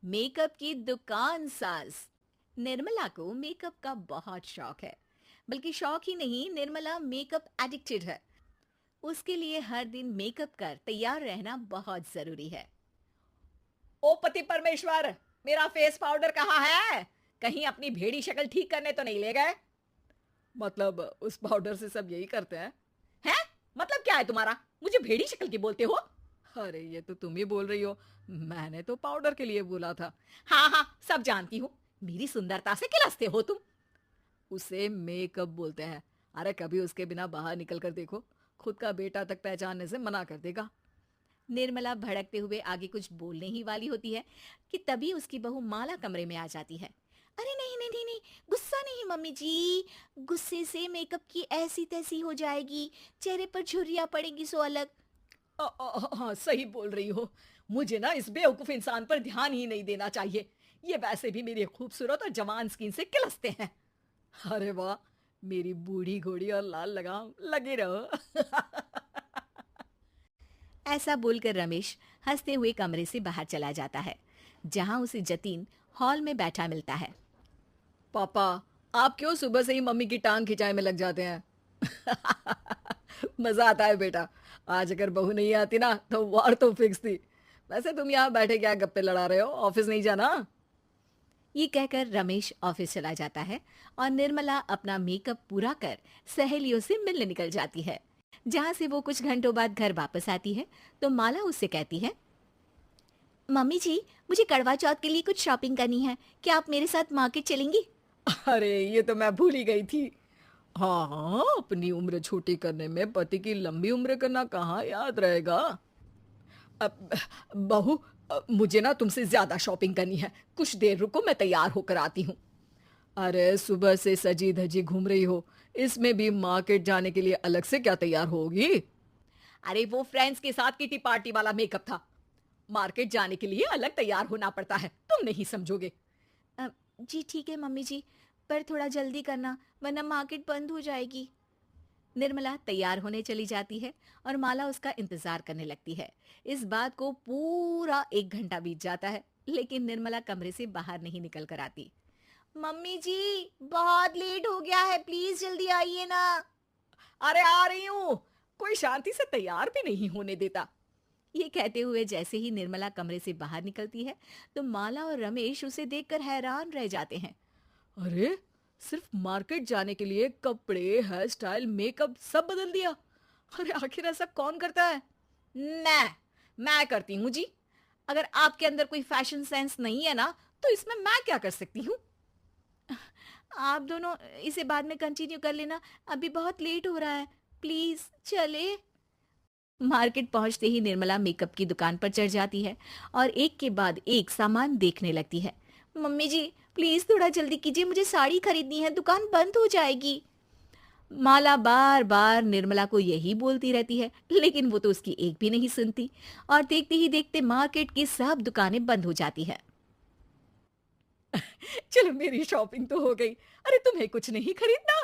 Makeup की दुकान सास। निर्मला को मेकअप का बहुत शौक है। बल्कि शौक ही नहीं, निर्मला मेकअप एडिक्टेड है। उसके लिए हर दिन मेकअप कर तैयार रहना बहुत जरूरी है। ओ पति परमेश्वर, मेरा फेस पाउडर कहाँ है? कहीं अपनी भेड़ी शक्ल ठीक करने तो नहीं ले गए? मतलब उस पाउडर से सब यही करते हैं? हैं? मतलब क्या है तुम्हारा? मुझे भेड़ी शक्ल की बोलते हो? अरे ये तो तुम ही बोल रही हो, मैंने तो पाउडर के लिए बोला था। हाँ हाँ, सब जानती हूँ। मेरी सुंदरता से किलसते हो तुम। उसे मेकअप बोलते हैं। अरे कभी उसके बिना बाहर निकल कर देखो, खुद का बेटा तक पहचानने से मना कर देगा। निर्मला भड़कते हुए आगे कुछ बोलने ही वाली होती है कि तभी उसकी बहू माला कमरे में आ जाती है। अरे नहीं नहीं नहीं नहीं, गुस्सा नहीं मम्मी जी। गुस्से से मेकअप की ऐसी तैसी हो जाएगी, चेहरे पर झुर्रियां पड़ेगी सो अलग। हाँ सही बोल रही हो। मुझे ना इस बेवकूफ इंसान पर ध्यान ही नहीं देना चाहिए। ये वैसे भी मेरी खूबसूरत और जवान स्किन से किलसते हैं। अरे वाह, मेरी बूढ़ी घोड़ी और लाल लगाम लगे रहो। ऐसा बोलकर रमेश हंसते हुए कमरे से बाहर चला जाता है, जहां उसे जतीन हॉल में बैठा मिलता है। पापा, आप क्यों सुबह से ही मम्मी की टांग खिंचाई में लग जाते हैं? मजा आता है बेटा। आज अगर बहू नहीं आती ना तो वार तो फिक्स थी। वैसे तुम यहाँ बैठे क्या गप्पे लड़ा रहे हो? ऑफिस नहीं जाना? ये कहकर रमेश ऑफिस चला जाता है और निर्मला अपना मेकअप पूरा कर सहेलियों से मिलने निकल जाती है। जहां से वो कुछ घंटों बाद घर वापस आती है तो माला उससे कहती है, मम्मी जी, मुझे करवा चौथ के लिए कुछ शॉपिंग करनी है, क्या आप मेरे साथ मार्केट चलेंगी? अरे ये तो मैं भूल ही गई थी। हाँ हाँ, अपनी उम्र छोटी करने में पति की लंबी उम्र करना कहाँ याद रहेगा। अब बहू, मुझे ना तुमसे ज्यादा शॉपिंग करनी है। कुछ देर रुको, मैं तैयार होकर आती हूँ। अरे सुबह से सजी धजी घूम रही हो, इसमें भी मार्केट जाने के लिए अलग से क्या तैयार होगी? अरे वो फ्रेंड्स के साथ किटी पार्टी वाला मेकअप था। मार्केट जाने के लिए अलग तैयार होना पड़ता है, तुम नहीं समझोगे। "अ, जी ठीक है मम्मी जी, पर थोड़ा जल्दी करना वरना मार्केट बंद हो जाएगी। निर्मला तैयार होने चली जाती है और माला उसका इंतजार करने लगती है। इस बात को पूरा 1 घंटा बीत जाता है, लेकिन निर्मला कमरे से बाहर नहीं निकल कर आती। मम्मी जी, बहुत लेट हो गया है, प्लीज जल्दी आइए ना। अरे आ रही हूँ। कोई शांति से तैयार भी नहीं होने देता। ये कहते हुए जैसे ही निर्मला कमरे से बाहर निकलती है तो माला और रमेश उसे देखकर हैरान रह जाते हैं। अरे, सिर्फ मार्केट जाने के लिए कपड़े, हेयर स्टाइल, मेकअप सब बदल दिया। अरे आखिर ऐसा कौन करता है? मैं करती हूँ जी। अगर आपके अंदर कोई फैशन सेंस नहीं है ना, तो इसमें मैं क्या कर सकती हूँ? आप दोनों इसे बाद में कंटिन्यू कर लेना, अभी बहुत लेट हो रहा है, प्लीज चले। मार्केट पहुंचते ही निर्मला मेकअप की दुकान पर चढ़ जाती है और एक के बाद एक सामान देखने लगती है। मम्मी जी, प्लीज थोड़ा जल्दी कीजिए, मुझे साड़ी खरीदनी है, दुकान बंद हो जाएगी। माला बार बार निर्मला को यही बोलती रहती है, लेकिन वो तो उसकी एक भी नहीं सुनती और देखते ही देखते मार्केट की सब दुकानें बंद हो जाती है। चलो मेरी शॉपिंग तो हो गई। अरे तुम्हें कुछ नहीं खरीदना?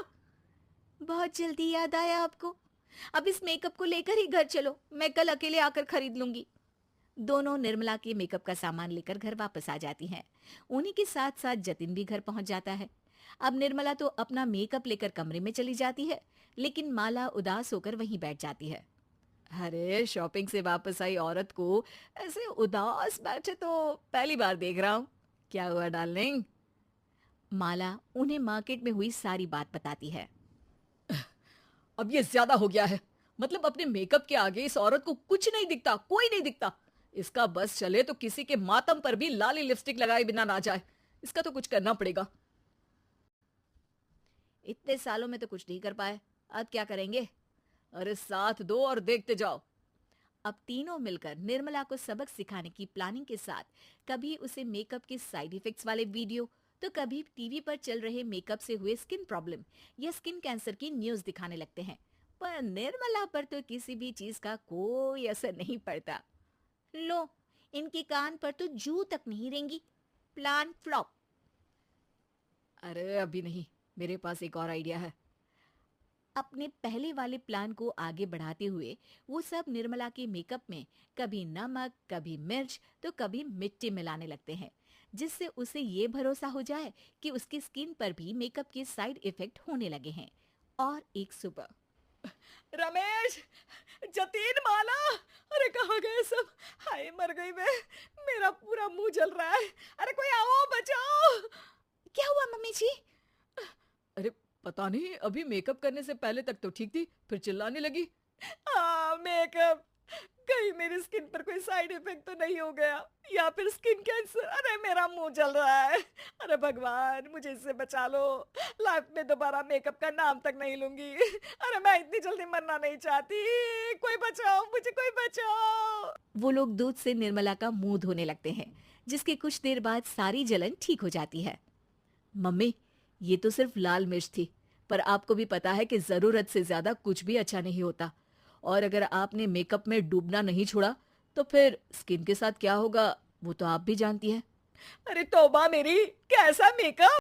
बहुत जल्दी याद आया आपको? अब इस मेकअप को लेकर ही घर चलो, मैं कल अकेले आकर खरीद लूंगी। दोनों निर्मला के मेकअप का सामान लेकर घर वापस आ जाती हैं। उन्हीं के साथ साथ जतिन भी घर पहुंच जाता है। अब निर्मला तो अपना मेकअप लेकर कमरे में चली जाती है, लेकिन माला उदास होकर वहीं बैठ जाती है। अरे शॉपिंग से वापस आई औरत को ऐसे उदास बैठे तो पहली बार देख रहा हूँ। क्या हुआ डार्लिंग? माला उन्हें मार्केट में हुई सारी बात बताती है। अब ये ज्यादा हो गया है। मतलब अपने मेकअप के आगे इस औरत को कुछ नहीं दिखता, कोई नहीं दिखता। इसका बस चले तो किसी के मातम पर भी लाली लिपस्टिक लगाए बिना ना जाए। इसका तो कुछ करना पड़ेगा। इतने सालों में तो कुछ नहीं कर पाए, अब क्या करेंगे? अरे साथ दो और देखते जाओ। अब तीनों मिलकर निर्मला को सबक सिखाने की प्लानिंग के साथ कभी उसे मेकअप के साइड इफेक्ट्स वाले वीडियो, तो कभी टीवी पर चल रहे मेकअप से हुए स्किन प्रॉब्लम या स्किन कैंसर की न्यूज दिखाने लगते हैं। पर निर्मला पर तो किसी भी चीज का कोई असर नहीं पड़ता। लो, इनके कान पर तो जू तक नहीं रेंगी। Plan flop. अरे अभी नहीं, मेरे पास एक और आइडिया है। अपने पहले वाले प्लान को आगे बढ़ाते हुए वो सब निर्मला के मेकअप में कभी नमक, कभी मिर्च, तो कभी मिट्टी मिलाने लगते हैं, जिससे उसे ये भरोसा हो जाए कि उसकी स्किन पर भी मेकअप के साइड इफेक्ट होने लगे हैं। और एक सुबह रमेश, जतीन, माला, अरे कहाँ गए सब? हाय मर गई मैं, मेरा पूरा मुंह जल रहा है। अरे कोई आओ, बचाओ। क्या हुआ मम्मी जी? अरे पता नहीं, अभी मेकअप करने से पहले तक तो ठीक थी, फिर चिल्लाने लगी। हाँ मेकअप, कहीं मेरी स्किन पर कोई साइड इफेक्ट तो नहीं हो गया, या फिर स्किन कैंसर। अरे मेरा मुंह जल रहा है। अरे भगवान, मुझे इससे बचा लो। लाइफ में दोबारा मेकअप का नाम तक नहीं लूंगी। अरे मैं इतनी जल्दी मरना नहीं चाहती। कोई बचाओ मुझे, कोई बचाओ। वो लोग दूध से निर्मला का मुंह धोने लगते हैं, जिसके कुछ देर बाद सारी जलन ठीक हो जाती है। मम्मी, ये तो सिर्फ लाल मिर्च थी, पर आपको भी पता है कि जरूरत से ज्यादा कुछ भी अच्छा नहीं होता। और अगर आपने मेकअप में डूबना नहीं छोड़ा तो फिर स्किन के साथ क्या होगा वो तो आप भी जानती हैं। अरे तौबा मेरी, कैसा मेकअप!